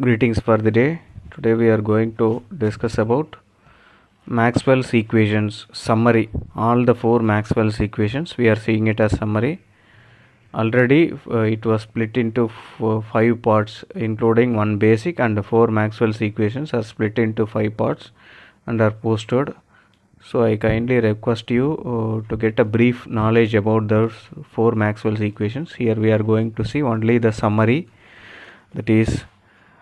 Greetings for the day. Today we are going to discuss about Maxwell's equations summary. All the four Maxwell's equations we are seeing it as summary. Already it was split into five parts, including one basic, and four Maxwell's equations are split into five parts and are posted. So I kindly request you to get a brief knowledge about those four Maxwell's equations. Here we are going to see only the summary, that is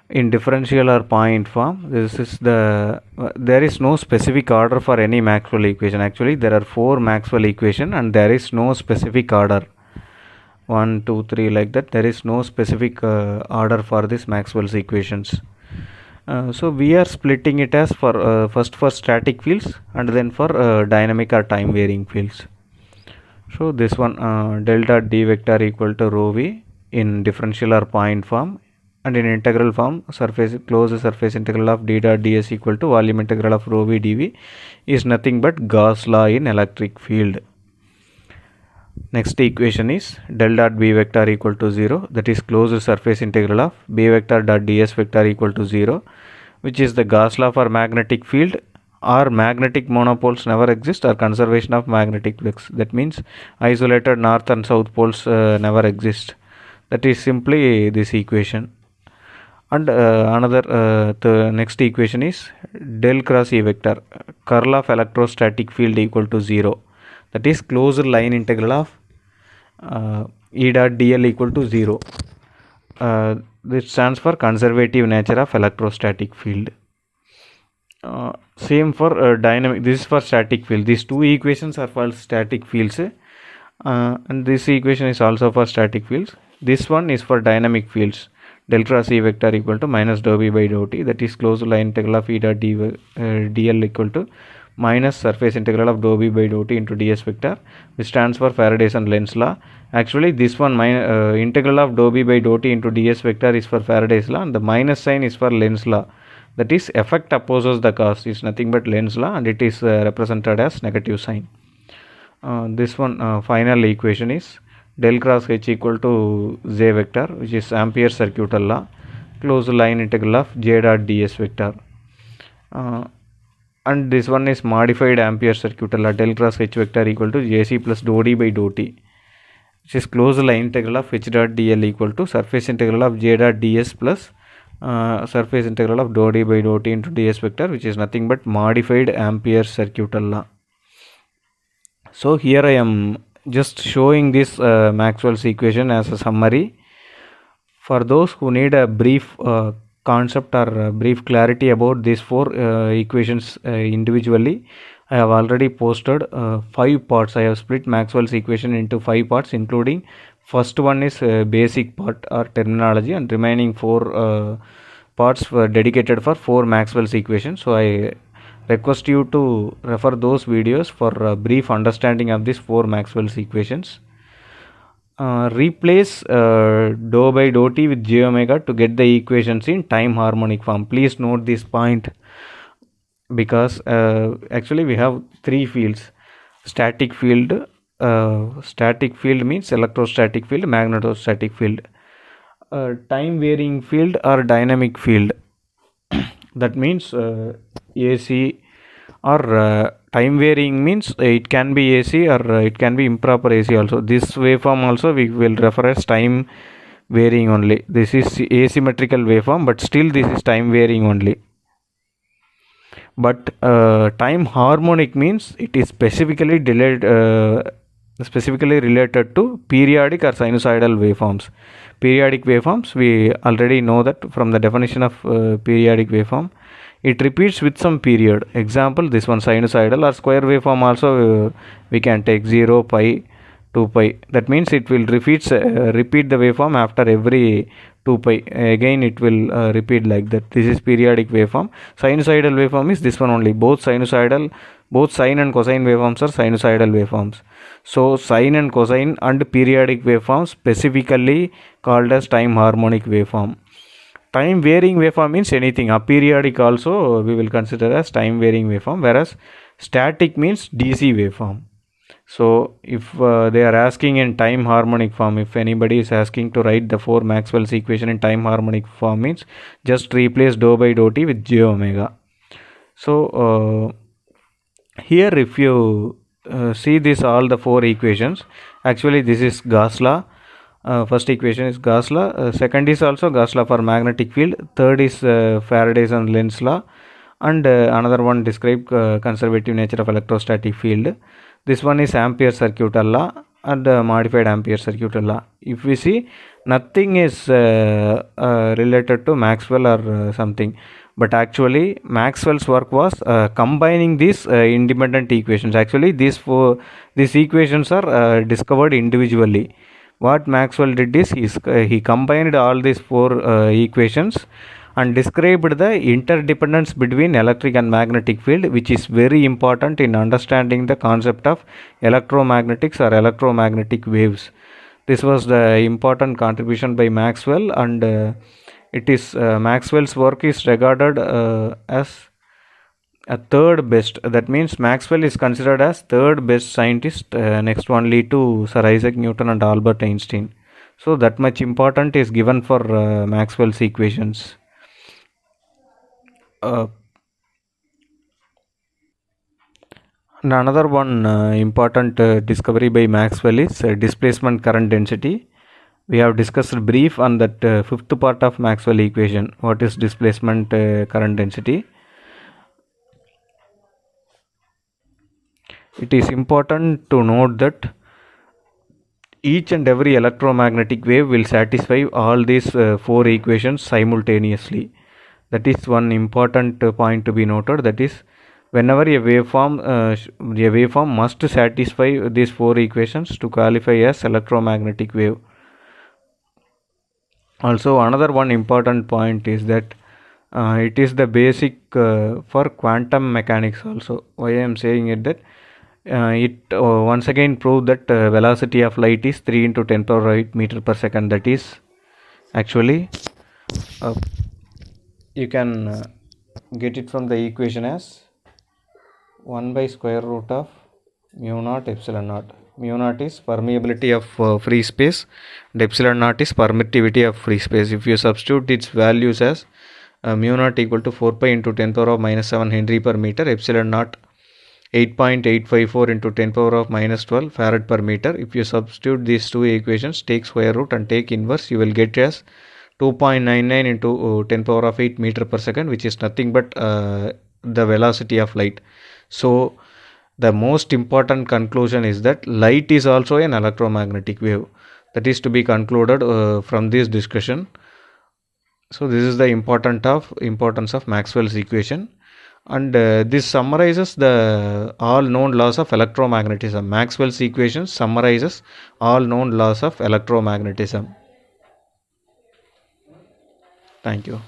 in differential or point form. This is the there is no specific order for any Maxwell equation. Actually there are four Maxwell equation and there is no specific order, 1 2 3 like that. There is no specific order for this Maxwell's equations. So we are splitting it as for first for static fields and then for dynamic or time varying fields. So this one del dot d vector equal to rho v in differential or point form, and in integral form surface closed surface integral of d dot ds equal to volume integral of rho v dv is nothing but Gauss law in electric field. Next equation is del dot b vector equal to 0, that is closed surface integral of b vector dot ds vector equal to 0, which is the Gauss law for magnetic field, or magnetic monopoles never exist, or conservation of magnetic flux. That means isolated north and south poles never exist. That is simply this equation. And the next equation is del cross E vector, curl of electrostatic field equal to 0, that is closed line integral of E dot dl equal to 0. This stands for conservative nature of electrostatic field. Same for dynamic. This is for static field. These two equations are for static fields, and this equation is also for static fields. This one is for dynamic fields. Del cross E vector equal to minus dou b by dou t, that is closed line integral of E dot dl equal to minus surface integral of dou b by dou t into ds vector, which stands for Faraday's and Lenz's law. Actually this one integral of dou b by dou t into ds vector is for Faraday's law, and the minus sign is for Lenz's law. That is effect opposes the cause is nothing but Lenz's law, and it is represented as negative sign. This one final equation is del cross h equal to j vector, which is Ampere's circuital law, closed line integral of j dot ds vector. And this one is modified Ampere's circuital law, del cross h vector equal to jc plus dou d by dou t, which is closed line integral of h dot dl equal to surface integral of j dot ds plus surface integral of dou d by dou t into ds vector, which is nothing but modified Ampere's circuital law. So here I am just showing this Maxwell's equation as a summary. For those who need a brief concept or brief clarity about these four equations individually, I have already posted 5 parts. I have split Maxwell's equation into 5 parts, including first one is basic part or terminology, and remaining 4 parts were dedicated for 4 Maxwell's equations. So I request you to refer those videos for a brief understanding of these 4 Maxwell's equations. Replace dou by dou t with j omega to get the equations in time harmonic form. Please note this point, because actually we have 3 fields: static field means electrostatic field, magnetostatic field, time varying field or dynamic field. That means AC or time varying means it can be AC or it can be improper AC also. This waveform also we will refer as time varying only. This is asymmetrical waveform, but still this is time varying only. But time harmonic means it is specifically related to periodic or sinusoidal waveforms. Periodic waveforms, we already know that from the definition of periodic waveform, it repeats with some period. Example, this one sinusoidal, or square waveform also we can take 0, pi, 2 pi. That means it will repeat the waveform after every 2 pi. Again it will repeat like that. This is periodic waveform. Sinusoidal waveform is this one only. Both sine and cosine waveforms are sinusoidal waveforms. So sine and cosine and periodic waveforms specifically called as time harmonic waveform. Time varying waveform means anything. Aperiodic also we will consider as time varying waveform, whereas static means DC waveform. So if they are asking in time harmonic form, if anybody is asking to write the four Maxwell's equation in time harmonic form, means just replace dou by dou t with j omega. So here if you see this all the four equations, actually this is Gauss law. First equation is Gauss law, second is also Gauss law for magnetic field, third is Faraday's and Lenz law, and another one describe conservative nature of electrostatic field. This one is Ampere circuital law and modified Ampere circuital law. If we see, nothing is related to Maxwell or something, but actually Maxwell's work was combining these independent equations. Actually these equations are discovered individually. What Maxwell did is he combined all these four equations and described the interdependence between electric and magnetic field, which is very important in understanding the concept of electromagnetics or electromagnetic waves. This was the important contribution by Maxwell, and it is Maxwell's work is regarded as a third best. That means Maxwell is considered as third best scientist, next only to Sir Isaac Newton and Albert Einstein. So that much important is given for Maxwell's equations. And another one important discovery by Maxwell is displacement current density. We have discussed brief on that fifth part of Maxwell equation. What is displacement current density? It is important to note that each and every electromagnetic wave will satisfy all these four equations simultaneously. That is one important point to be noted. That is, whenever a waveform must satisfy these four equations to qualify as electromagnetic wave. Also, another one important point is that it is the basic for quantum mechanics also. Why I am saying it, that it once again proved that velocity of light is 3 into 10 power 8 meter per second. That is actually you can get it from the equation as 1 by square root of mu naught epsilon naught. Mu naught is permeability of free space and epsilon naught is permittivity of free space. If you substitute its values as mu naught equal to 4 pi into 10 power of minus 7 Henry per meter, epsilon naught 8.854 into 10 power of minus 12 farad per meter. If you substitute these two equations, take square root and take inverse, you will get as 2.99 into 10 power of 8 meter per second, which is nothing but the velocity of light. So the most important conclusion is that light is also an electromagnetic wave. That is to be concluded from this discussion. So this is the importance of Maxwell's equation, and this summarizes the all known laws of electromagnetism. Maxwell's equation summarizes all known laws of electromagnetism. Thank you.